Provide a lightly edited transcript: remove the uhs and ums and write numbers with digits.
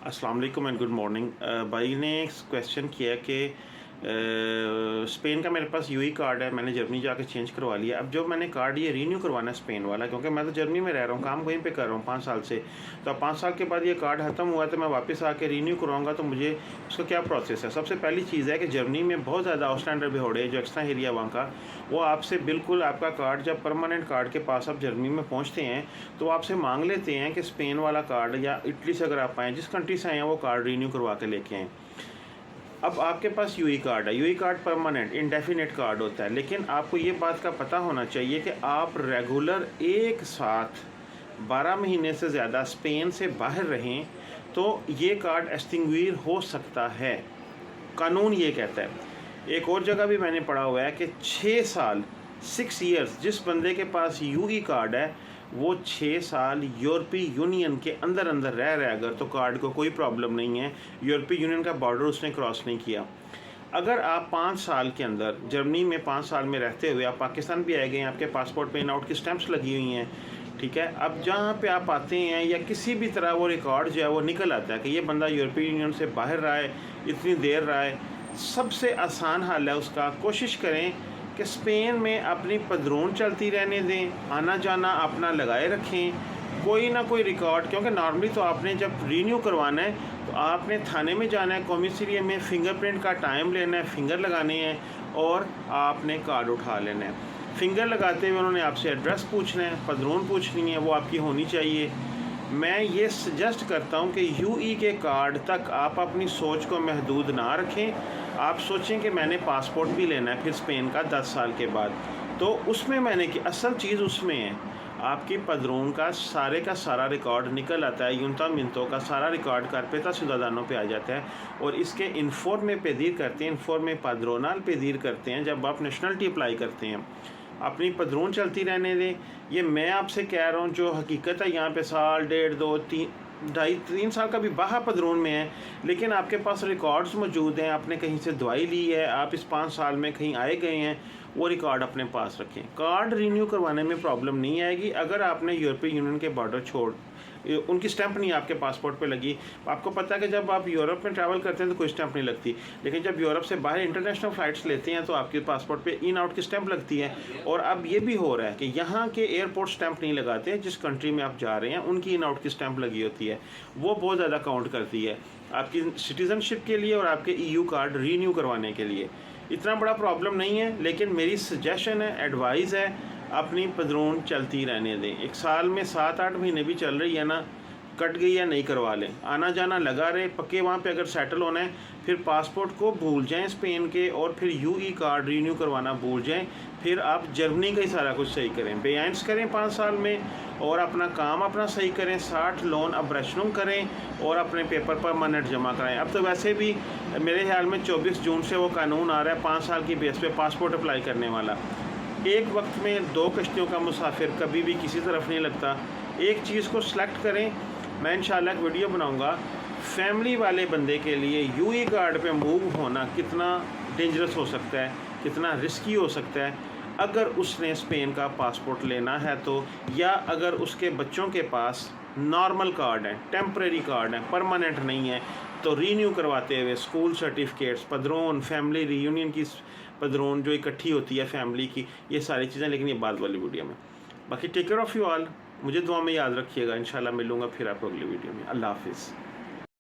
अस्सलाम वालेकुम and good morning. भाई ने क्वेश्चन किया कि स्पेन का मेरे पास यूई कार्ड है, मैंने जर्मनी जाके चेंज करवा लिया। अब जो मैंने कार्ड ये रीन्यू करवाना है स्पेन वाला, क्योंकि मैं तो जर्मनी में रह रहा हूँ, काम वहीं पे कर रहा हूँ 5 साल से। तो अब 5 साल के बाद ये कार्ड ख़त्म हुआ तो मैं वापस आके रीन्यू करवाऊँगा, तो मुझे उसका क्या प्रोसेस है? सबसे पहली चीज़ है कि जर्मनी में बहुत ज़्यादा आउटस्टैंडर बेहोड़े है, जो एक्स्ट्रा एरिया वहाँ का, वो आपसे बिल्कुल आपका कार्ड जब परमानेंट कार्ड के पास आप जर्मनी में पहुँचते हैं तो आपसे मांग लेते हैं कि स्पेन वाला कार्ड, या इटली से अगर आप आएँ, जिस कंट्री से आए हैं, वो कार्ड रीन्यू करवा के लेके आएँ। अब आपके पास यूई कार्ड है, U E card permanent indefinite card होता है, लेकिन आपको ये बात का पता होना चाहिए कि आप रेगुलर एक साथ 12 महीने से ज़्यादा स्पेन से बाहर रहें तो ये कार्ड एक्सटिंग्विश हो सकता है। कानून ये कहता है। एक और जगह भी मैंने पढ़ा हुआ है कि 6 साल 6 ईयर्स जिस बंदे के पास यूई कार्ड है वो 6 साल यूरोपीय यूनियन के अंदर रह रहे अगर, तो कार्ड को कोई प्रॉब्लम नहीं है। यूरोपीय यूनियन का बॉर्डर उसने क्रॉस नहीं किया। अगर आप 5 साल के अंदर जर्मनी में 5 साल में रहते हुए आप पाकिस्तान भी आए गए हैं, आपके पासपोर्ट पे इन आउट की स्टैंप्स लगी हुई हैं, ठीक है, अब जहाँ पे आप आते हैं या किसी भी तरह वो रिकॉर्ड जो है वो निकल आता है कि ये बंदा यूरोपीय यूनियन से बाहर रहा है, इतनी देर रहा है, सबसे आसान हल है उसका, कोशिश करें कि स्पेन में अपनी पदरून चलती रहने दें, आना जाना अपना लगाए रखें, कोई ना कोई रिकॉर्ड, क्योंकि नॉर्मली तो आपने जब रीन्यू करवाना है तो आपने थाने में जाना है, कॉमिसरिया में फिंगरप्रिंट का टाइम लेना है, फिंगर लगाने हैं और आपने कार्ड उठा लेना है। फिंगर लगाते हुए उन्होंने आपसे एड्रेस पूछना है, पदरून पूछनी है, वो आपकी होनी चाहिए। मैं ये सजेस्ट करता हूँ कि यूई के कार्ड तक आप अपनी सोच को महदूद ना रखें। आप सोचें कि मैंने पासपोर्ट भी लेना है फिर स्पेन का 10 साल के बाद, तो उसमें मैंने कि असल चीज़ उसमें है, आपकी पदरून का सारा रिकॉर्ड निकल आता है, यूनता मिनतों का सारा रिकॉर्ड कारपेता सिदादानों पे आ जाता है, और इसके इन्फॉर्मे पेदीर करते हैं, इन्फॉर्मे पाद्रोनाल पेदीर करते हैं जब आप नेशनलिटी अप्लाई करते हैं। अपनी पदरून चलती रहने दें। ये मैं आपसे कह रहा हूँ, जो हकीकत है यहाँ पे साल 1.5 2 3 2.5 3 साल का भी बाहर पदरून में है, लेकिन आपके पास रिकॉर्ड्स मौजूद हैं, आपने कहीं से दवाई ली है, आप इस 5 साल में कहीं आए गए हैं, वो रिकॉर्ड अपने पास रखें। कार्ड रीन्यू करवाने में प्रॉब्लम नहीं आएगी अगर आपने यूरोपीय यूनियन के बॉर्डर छोड़, उनकी स्टैंप नहीं आपके पासपोर्ट पे लगी। आपको पता है कि जब आप यूरोप में ट्रैवल करते हैं तो कोई स्टैंप नहीं लगती, लेकिन जब यूरोप से बाहर इंटरनेशनल फ़्लाइट्स लेते हैं तो आपके पासपोर्ट पे इन आउट की स्टैंप लगती है। और अब ये भी हो रहा है कि यहाँ के एयरपोर्ट स्टैंप नहीं लगाते, जिस कंट्री में आप जा रहे हैं उनकी इन आउट की स्टैंप लगी होती है, वो बहुत ज़्यादा काउंट करती है आपकी सिटीज़नशिप के लिए और आपके EU कार्ड रीन्यू करवाने के लिए। इतना बड़ा प्रॉब्लम नहीं है, लेकिन मेरी सजेशन है, एडवाइस है, अपनी पदरून चलती रहने दें। एक साल में 7-8 महीने भी चल रही है ना, कट गई या नहीं करवा लें, आना जाना लगा रहे, पक्के वहाँ पे अगर सेटल होना है, फिर पासपोर्ट को भूल जाएं स्पेन के, और फिर यूई कार्ड रीन्यू करवाना भूल जाएं, फिर आप जर्मनी का ही सारा कुछ सही करें, बेआइंस करें 5 साल में, और अपना काम अपना सही करें, 60 लोन अब्रेशनुम करें और अपने पेपर परमानेंट जमा कराएं। अब तो वैसे भी मेरे ख्याल में 24 जून से वो कानून आ रहा है 5 साल की बेस पे पासपोर्ट अप्लाई करने वाला। एक वक्त में 2 कश्तियों का मुसाफिर कभी भी किसी तरफ नहीं लगता। एक चीज़ को सिलेक्ट करें। मैं इंशाल्लाह एक वीडियो बनाऊंगा फैमिली वाले बंदे के लिए यूई कार्ड पे मूव होना कितना डेंजरस हो सकता है, कितना रिस्की हो सकता है अगर उसने स्पेन का पासपोर्ट लेना है तो, या अगर उसके बच्चों के पास नॉर्मल कार्ड है, टेम्परेरी कार्ड है, परमानेंट नहीं है, तो रीन्यू करवाते हुए स्कूल सर्टिफिकेट्स, पदरून, फैमिली रीयूनियन की पदरून जो इकट्ठी होती है फैमिली की, ये सारी चीज़ें, लेकिन ये बाद वाली वीडियो में। बाकी take care of you all, मुझे दुआ में याद रखिएगा। इंशाल्लाह मिलूँगा फिर आपको अगली वीडियो में। अल्लाह हाफिज़।